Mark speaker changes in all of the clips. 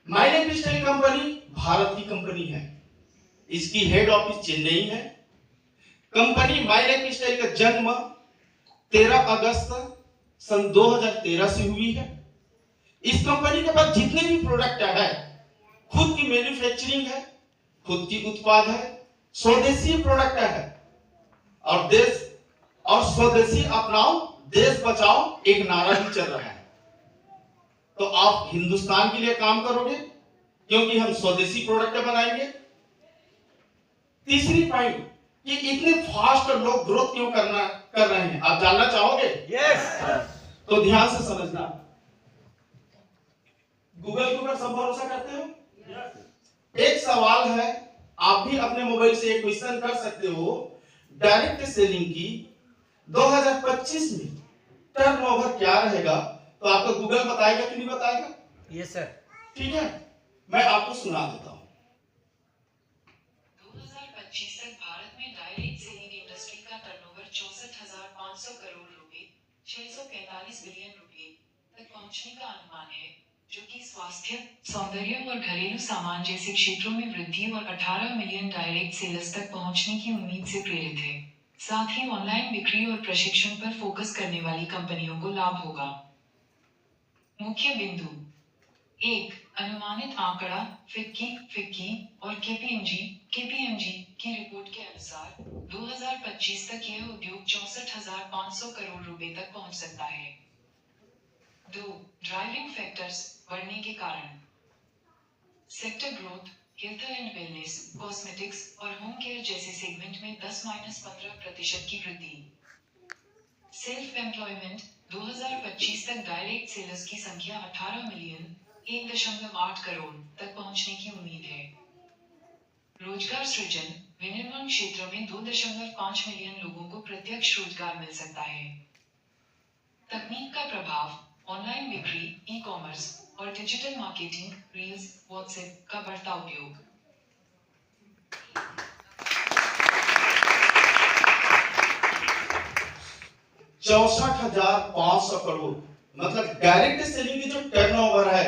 Speaker 1: My life style company Bharat की company है, इसकी हेड ऑफिस चेन्नई है। कंपनी माई लाइफ स्टाइल का जन्म 13 अगस्त सन 2013 से हुई है। इस कंपनी के पास जितने भी प्रोडक्ट है खुद की मैन्युफैक्चरिंग है, खुद की उत्पाद है, स्वदेशी प्रोडक्ट है। और देश और स्वदेशी अपनाओ देश बचाओ एक नारा भी चल रहा है। तो आप हिंदुस्तान के लिए काम करोगे क्योंकि हम स्वदेशी प्रोडक्ट बनाएंगे। तीसरी पॉइंट कि इतने फास्ट लोग ग्रोथ क्यों कर रहे हैं, आप जानना चाहोगे?
Speaker 2: यस।
Speaker 1: तो ध्यान से समझना। गूगल के ऊपर सब भरोसा करते हो? एक सवाल है, आप भी अपने मोबाइल से एक क्वेश्चन कर सकते हो। डायरेक्ट सेलिंग की 2025 में टर्नओवर क्या रहेगा? तो आपको गूगल बताएगा कि नहीं बताएगा?
Speaker 2: Yes sir.
Speaker 1: ठीक है, मैं आपको सुना देता हूं।
Speaker 3: 2025 तक भारत में डायरेक्ट सेलिंग इंडस्ट्री का टर्नओवर 64,500 करोड़ रुपए 645 बिलियन रुपए तक पहुंचने का अनुमान है, जो कि स्वास्थ्य, सौंदर्य और घरेलू सामान जैसे क्षेत्रों में वृद्धि और 18 मिलियन डायरेक्ट सेल्स तक पहुंचने की उम्मीद से प्रेरित है। साथ ही ऑनलाइन बिक्री और प्रशिक्षण पर फोकस करने वाली कंपनियों को लाभ होगा। मुख्य बिंदु 1. अनुमानित आंकड़ा फिक्की और केपीएमजी की रिपोर्ट के अनुसार 2025 तक यह उद्योग 64,500 करोड़ रुपए तक पहुंच सकता है। 2. ड्राइविंग फैक्टर्स बढ़ने के कारण sector growth, health and wellness, cosmetics और होम केयर जैसे सेगमेंट में 10-15% की वृद्धि। सेल्फ एम्प्लॉयमेंट 2025 तक डायरेक्ट सेलर्स की संख्या 18 मिलियन 1.8 करोड़ तक पहुंचने की उम्मीद है। रोजगार सृजन विनिर्माण क्षेत्र में 2.5 मिलियन लोगों को प्रत्यक्ष रोजगार मिल सकता है। तकनीक का प्रभाव ऑनलाइन बिक्री, ई कॉमर्स और डिजिटल मार्केटिंग, रील्स, व्हाट्सएप का बढ़ता उपयोग।
Speaker 1: 64,500 करोड़ मतलब डायरेक्ट सेलिंग की जो टर्नओवर है,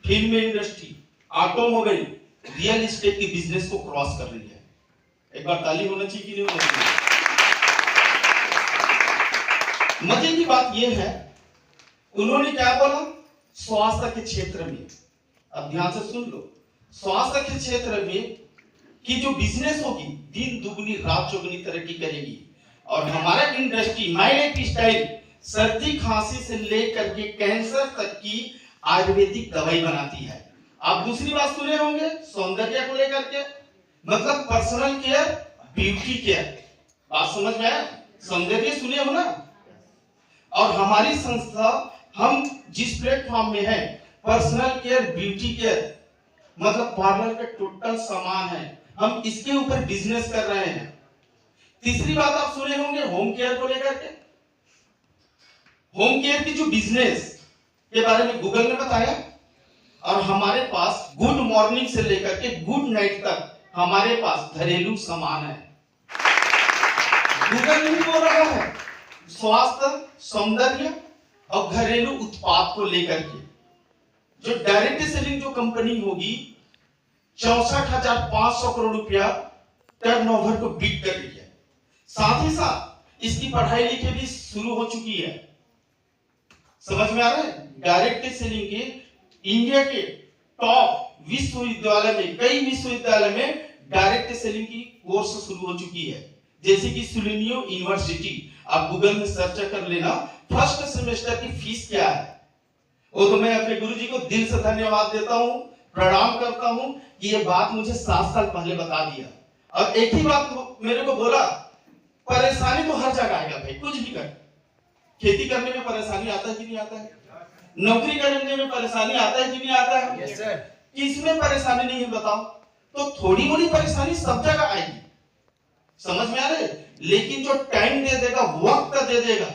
Speaker 1: film industry, automobile, real estate की बिजनेस को क्रॉस कर रही है। एक बार ताली होना चाहिए कि नहीं होना चाहिए? मजे की बात यह है, उन्होंने क्या बोला? स्वास्थ्य के क्षेत्र में, अब ध्यान से सुन लो, स्वास्थ्य के क्षेत्र में की जो बिजनेस होगी दिन दुगनी रात चौगुनी तरक्की करेगी। और हमारा इंडस्ट्री माई लाइफ स्टाइल सर्दी खांसी से लेकर के कैंसर तक की आयुर्वेदिक दवाई बनाती है। आप दूसरी बात सुने होंगे सौंदर्य को लेकर के, मतलब पर्सनल केयर, ब्यूटी केयर। बात समझ में आया? सौंदर्य सुने हो ना? और हमारी संस्था हम जिस प्लेटफॉर्म में है, पर्सनल केयर, ब्यूटी केयर मतलब पार्लर का टोटल सामान है, हम इसके ऊपर बिजनेस कर रहे हैं। तीसरी बात आप सुने होंगे होम केयर को लेकर के। होम केयर की जो बिजनेस के बारे में गूगल ने बताया। और हमारे पास गुड मॉर्निंग से लेकर के गुड नाइट तक हमारे पास घरेलू सामान है। गूगल नहीं बोल रहा है, स्वास्थ्य, सौंदर्य और घरेलू उत्पाद को लेकर के जो डायरेक्ट सेलिंग जो कंपनी होगी 64,500 करोड़ रुपया टर्नओवर को बीट कर रही है। साथ ही साथ इसकी पढ़ाई लिखाई भी शुरू हो चुकी है। समझ में आ रहा है? डायरेक्ट सेलिंग के इंडिया के टॉप विश्वविद्यालय में, कई विश्वविद्यालय में डायरेक्ट सेलिंग की कोर्स शुरू हो चुकी है, जैसे कि सुलिनियो यूनिवर्सिटी। आप गूगल में सर्च कर लेना, फर्स्ट सेमेस्टर की फीस क्या है। वो तो मैं अपने गुरुजी को दिल से धन्यवाद देता हूं, प्रणाम करता हूं कि ये बात मुझे 7 साल पहले बता दिया। और एक ही बात मेरे को बोला, परेशानी तो हर जगह आएगा भाई, कुछ भी कर। खेती करने में परेशानी आता है कि नहीं आता है? नौकरी करने में परेशानी आता है कि नहीं आता है?
Speaker 2: Yes sir.
Speaker 1: किसमें परेशानी नहीं है बताओ? तो थोड़ी मोड़ी परेशानी सब जगह आएगी। समझ में आ रहा है? लेकिन जो टाइम दे देगा, वक्त दे देगा,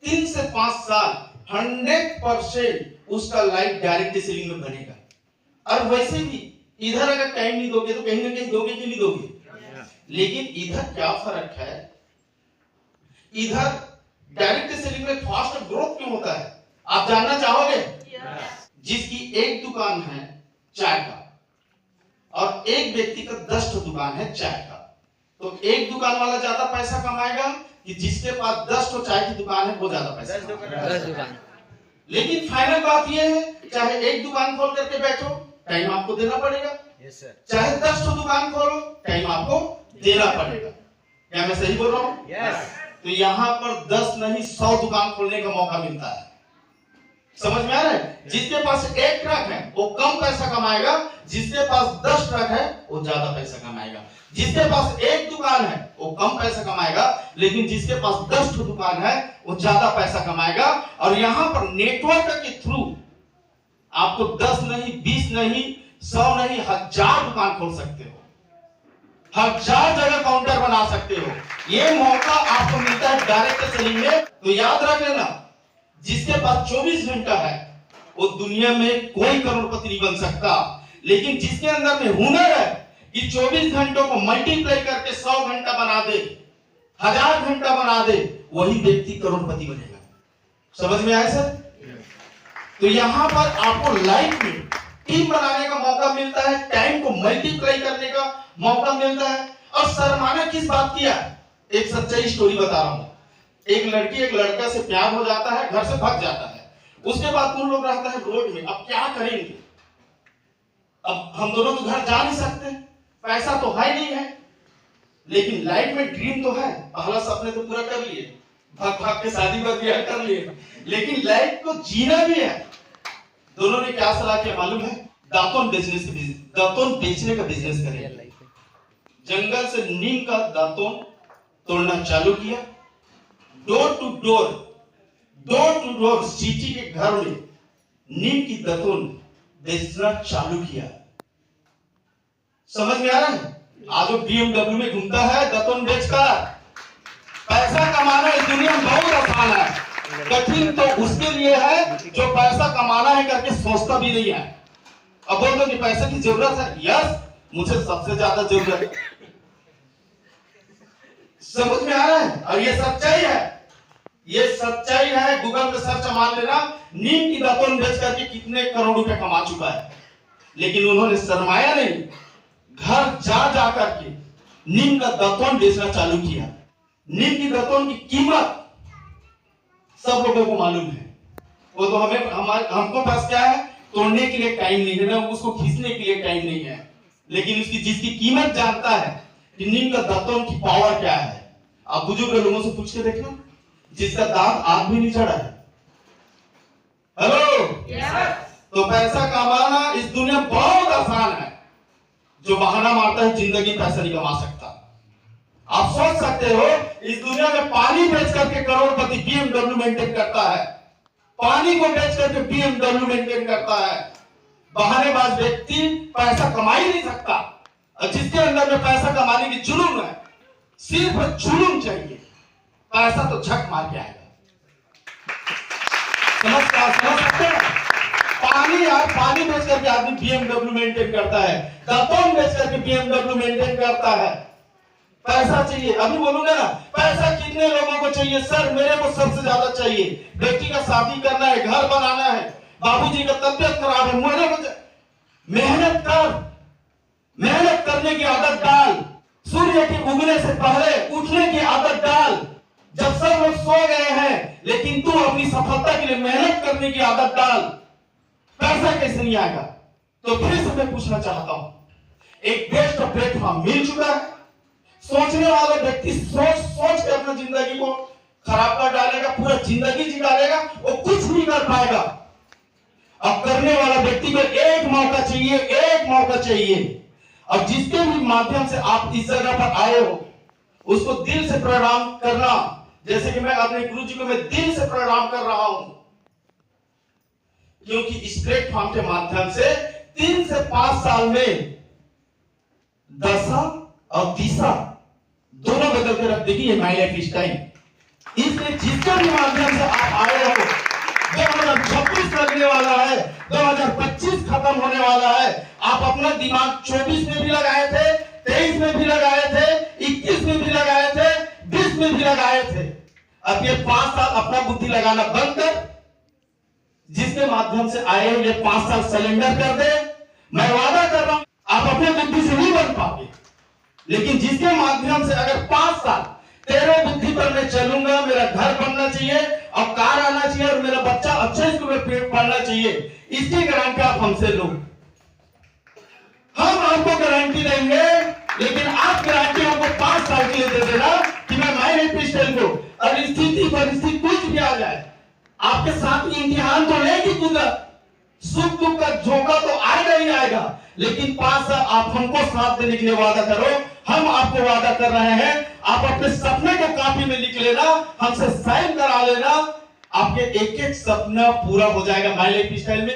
Speaker 1: 3 से 5 साल 100% उसका लाइफ डायरेक्ट सेलिंग में बनेगा। और वैसे भी इधर अगर टाइम नहीं दोगे तो कहीं ना कहीं दोगे कि नहीं दोगे? लेकिन इधर क्या फर्क है? इधर डायरेक्ट सेलिंग में फास्ट ग्रोथ क्यों होता है? आप जानना चाहोगे? जिसकी एक दुकान है चाय का और एक व्यक्ति का 10 दुकान है चाय का, तो एक दुकान वाला ज्यादा पैसा कमाएगा कि जिसके पास 10 चाय की दुकान है वो ज्यादा पैसा कमाएगा?
Speaker 2: 10 दुकान।
Speaker 1: लेकिन फाइनल बात ये है, चाहे एक दुकान खोल करके बैठो, टाइम आपको देना पड़ेगा।
Speaker 2: Yes sir.
Speaker 1: चाहे 10 दुकान खोलो, टाइम आपको देना पड़ेगा। क्या मैं सही बोल रहा हूँ?
Speaker 2: यस।
Speaker 1: तो यहाँ पर 10 नहीं 100 दुकान खोलने का मौका मिलता है। समझ में आ रहा है? जिसके पास एक ट्रक है वो कम पैसा कमाएगा, जिसके पास 10 ट्रक है वो ज्यादा पैसा कमाएगा। जिसके पास एक दुकान है वो कम पैसा कमाएगा, लेकिन जिसके पास 10 दुकान है वो ज्यादा पैसा कमाएगा। और यहाँ पर नेटवर्क के थ्रू आपको 10 नहीं 20 नहीं 100 नहीं 1000 दुकान खोल सकते हो, 1000 जगह काउंटर बना सकते हो। ये मौका आपको मिलता है डायरेक्ट सेलिंग में। तो याद रख लेना, जिसके पास 24 घंटा है वो दुनिया में कोई करोड़पति नहीं बन सकता, लेकिन जिसके अंदर में हुनर है कि 24 घंटों को मल्टीप्लाई करके 100 घंटा बना दे, 1000 घंटा बना दे, वही व्यक्ति करोड़पति बनेगा। समझ में आया सर? तो यहां पर आपको लाइफ में टीम बनाने का मौका मिलता है, टाइम को मल्टीप्लाई करने का मौका मिलता है। और शर्माना किस बात किया? एक सच्चाई स्टोरी बता रहा हूं। एक लड़की एक लड़का से प्यार हो जाता है, घर से भाग जाता है। उसके बाद तुम लोग रहता है रोड में, अब क्या करेंगे? अब हम दोनों तो घर जा नहीं सकते, पैसा तो है नहीं है, लेकिन लाइफ में ड्रीम तो है। पहला सपने तो पूरा कर लिए, भाग भाग के शादी कर लिए, लेकिन लाइफ को जीना भी है। दोनों ने क्या सलाह किया मालूम है? दातुन बेचने का बिजनेस करें। जंगल से नीम का दातुन तोड़ना चालू किया। डोर टू डोर सिटी के घर में नीम की दातुन बेचना चालू किया। समझ में आ रहा है? आज वो BMW में घूमता है दातुन बेचकर। पैसा कमाना इस दुनिया में बहुत आसान है, कठिन तो उसके लिए है जो पैसा कमाना है करके सोचता भी नहीं है। अब बोल दो कि पैसे की जरूरत है, यस मुझे सबसे ज्यादा जरूरत है। समझ में आ रहा है? और ये सच्चाई है, ये सच्चाई है। गूगल पे सर्च मार लेना, नीम की दातुन बेच करके कितने करोड़ रुपए कमा चुका है। लेकिन उन्होंने शर्माया नहीं, घर जा करके नीम का दातुन बेचना चालू किया। नीम की दातुन की कीमत सब लोगों को मालूम है। वो तो हमको पास क्या है, तोड़ने के लिए टाइम नहीं है ना, उसको खींचने के लिए टाइम नहीं है, लेकिन उसकी जिसकी कीमत जानता है कि नीम का दातुन की पावर क्या है। आप बुजुर्ग लोगों से पूछ के देखना, जिसका दांत आज भी नहीं चढ़ा है। हेलो तो पैसा कमाना इस दुनिया बहुत आसान है। जो बहाना मारता है जिंदगी पैसा नहीं कमा सकता। आप सोच सकते हो इस दुनिया में पानी बेच करके करोड़पति BMW मेंटेन करता है, पानी को बेच करके BMW मेंटेन करता है। बहानेबाज व्यक्ति पैसा कमा ही नहीं सकता। और जिसके अंदर में पैसा कमाने की जुनून है, सिर्फ जुनून चाहिए, पैसा तो झक मार के आएगा। समझ सकते हैं? पानी बेच करके आदमी BMW मेंटेन करता है, दातुन बेच करके BMW मेंटेन करता है। पैसा चाहिए। अभी बोलूंगा ना, पैसा कितने लोगों को चाहिए? सर मेरे को सबसे ज्यादा चाहिए। बेटी का शादी करना है, घर बनाना है, बाबूजी का तबियत खराब है, मेरे को मेहनत करने की आदत डाल। सूर्य के उगने से पहले उठने की आदत डाल। जब सब लोग सो गए हैं, लेकिन तू अपनी सफलता के लिए मेहनत करने की आदत डाल। पैसा कैसे नहीं आएगा? तो फिर से मैं पूछना चाहता हूं, एक बेस्ट प्लेटफॉर्म मिल चुका है। सोचने वाला व्यक्ति सोच के अपना जिंदगी को खराब कर डालेगा, पूरा जिंदगी जी डालेगा, वो कुछ नहीं कर पाएगा। अब करने वाला व्यक्ति को एक मौका चाहिए। और जिसके भी माध्यम से आप इस जगह पर आए हो, उसको दिल से प्रणाम करना। जैसे कि मैं अपने गुरु जी को मैं दिल से प्रणाम कर रहा हूं, क्योंकि इस प्लेटफॉर्म के माध्यम से 3 से 5 साल में दशा और दिशा दोनों बदल के रख देगी। ये माय लाइफ स्टाइल। इसलिए जिसके भी माध्यम से आप आए हो, 2026 लगने वाला है, 2025 खत्म होने वाला है। आप अपना दिमाग 24 में भी लगाए थे, 23 में भी लगाए थे, 21 में भी लगाए थे, 20 में भी लगाए थे। अब ये 5 साल अपना बुद्धि लगाना बंद कर, जिसके माध्यम से आए ये 5 साल सिलेंडर कर दे। मैं वादा कर रहा हूं आप अपने बुद्धि से नहीं बन पाओगे, लेकिन जिसके माध्यम से अगर 5 साल तेरे बुद्धि पर मैं चलूंगा, मेरा घर बनना चाहिए और कार आना चाहिए और मेरा बच्चा अच्छे स्कूल में पढ़ना चाहिए, इसकी गारंटी आप हमसे लो। हम आपको गारंटी देंगे, लेकिन आप गारंटी हमको 5 साल के लिए दे देना कि मैं माई पिस्टल को और स्थिति परिस्थिति कुछ भी आ जाए आपके साथ इम्तिहान तो लेगी कुदरत, सुख दुख का झोंका तो आएगा ही आएगा, लेकिन 5 साल आप हमको साथ देने के लिए वादा करो। हम आपको वादा कर रहे हैं, आप अपने सपने को कॉपी में लिख लेना, हमसे साइन करा लेना, आपके एक एक सपना पूरा हो जाएगा माई लाइफ स्टाइल में।